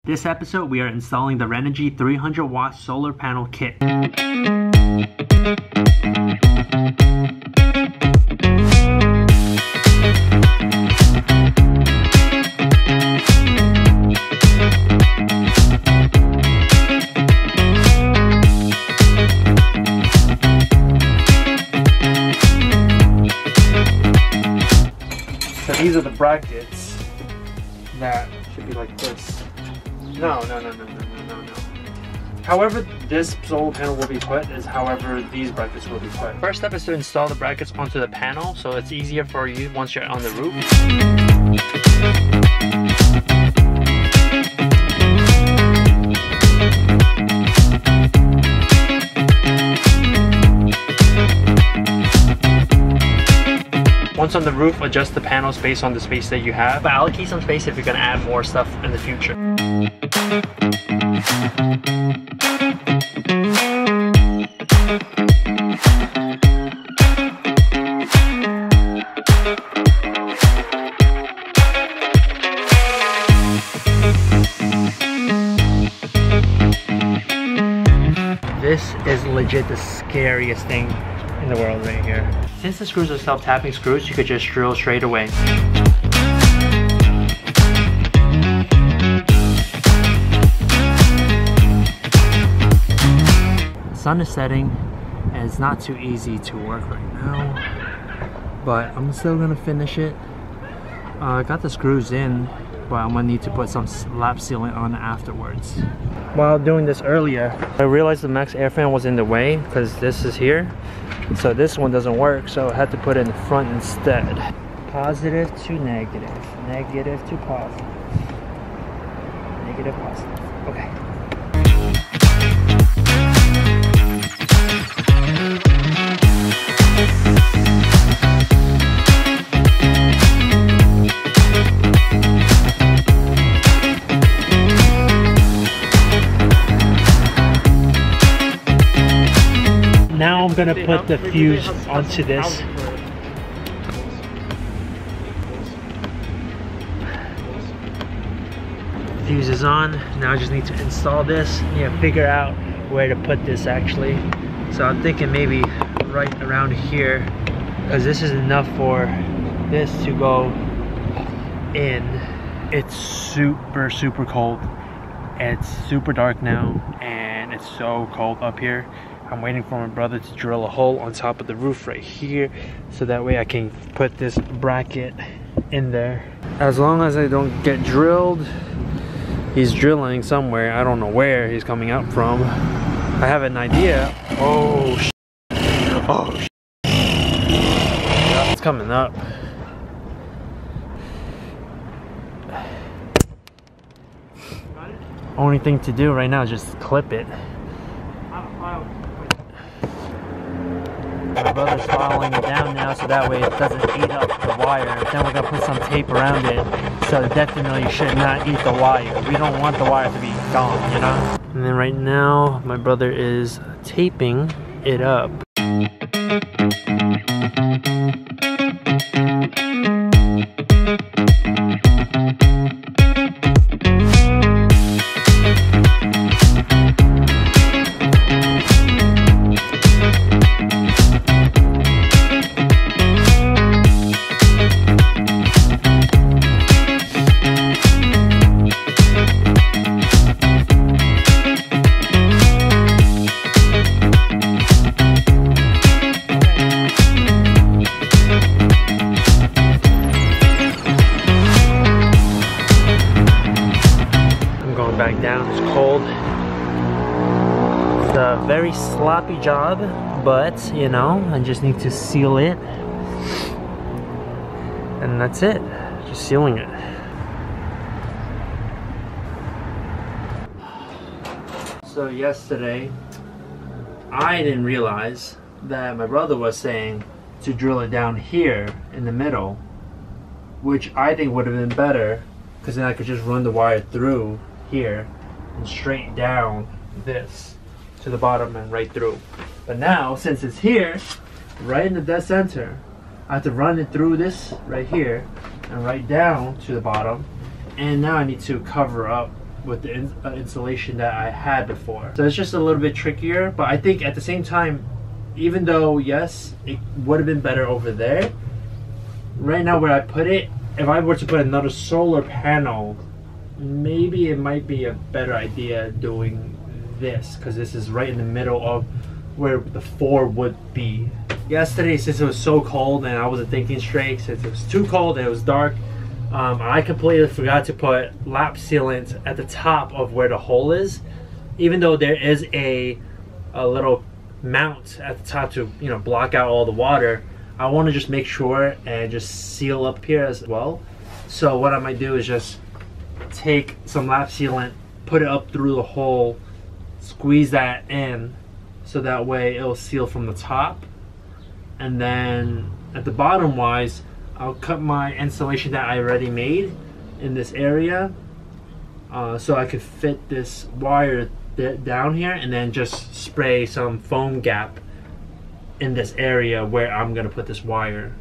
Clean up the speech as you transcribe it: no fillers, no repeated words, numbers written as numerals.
This episode, we are installing the Renogy 300W solar panel kit. So these are the brackets that should be like this. No. However this solar panel will be put is however these brackets will be put. First step is to install the brackets onto the panel so it's easier for you once you're on the roof. Once on the roof, adjust the panels based on the space that you have. But allocate some space if you're going to add more stuff in the future. This is legit the scariest thing in the world right here. Since the screws are self-tapping screws, you could just drill straight away. The sun is setting and it's not too easy to work right now, but I'm still gonna finish it. I got the screws in, but I'm gonna need to put some lap sealant on afterwards. While doing this earlier, I realized the max air fan was in the way because this is here. So this one doesn't work, so I had to put it in the front instead. Positive to negative, negative to positive, negative, positive. Okay. Now I'm gonna put the fuse onto this. Fuse is on. Now I just need to install this. Yeah, figure out where to put this actually. So I'm thinking maybe right around here, because this is enough for this to go in. It's super cold. It's super dark now and it's so cold up here. I'm waiting for my brother to drill a hole on top of the roof right here so that way I can put this bracket in there. As long as I don't get drilled, he's drilling somewhere. I don't know where he's coming up from. I have an idea. Oh, oh, it's coming up. Only thing to do right now is just clip it. My brother's following it down now so that way it doesn't eat up the wire. Then we're gonna put some tape around it so it definitely should not eat the wire. We don't want the wire to be gone, you know? And then right now, my brother is taping it up. Back down, it's cold. It's a very sloppy job, but you know, I just need to seal it and that's it, just sealing it. So yesterday I didn't realize that my brother was saying to drill it down here in the middle, which I think would have been better because then I could just run the wire through here and straight down this to the bottom and right through. But now, since it's here, right in the dead center, I have to run it through this right here and right down to the bottom. And now I need to cover up with the installation that I had before. So it's just a little bit trickier, but I think at the same time, even though yes, it would have been better over there, right now where I put it, if I were to put another solar panel, maybe it might be a better idea doing this, because this is right in the middle of where the 4 would be. Yesterday, since it was so cold and I wasn't thinking straight, since it was too cold and it was dark, I completely forgot to put lap sealant at the top of where the hole is, even though there is a little mount at the top to, you know, block out all the water. I want to just make sure and just seal up here as well. So what I might do is just take some lap sealant, put it up through the hole, squeeze that in, so that way it'll seal from the top, and then at the bottom wise, I'll cut my installation that I already made in this area, so I could fit this wire down here, and then just spray some foam gap in this area where I'm gonna put this wire.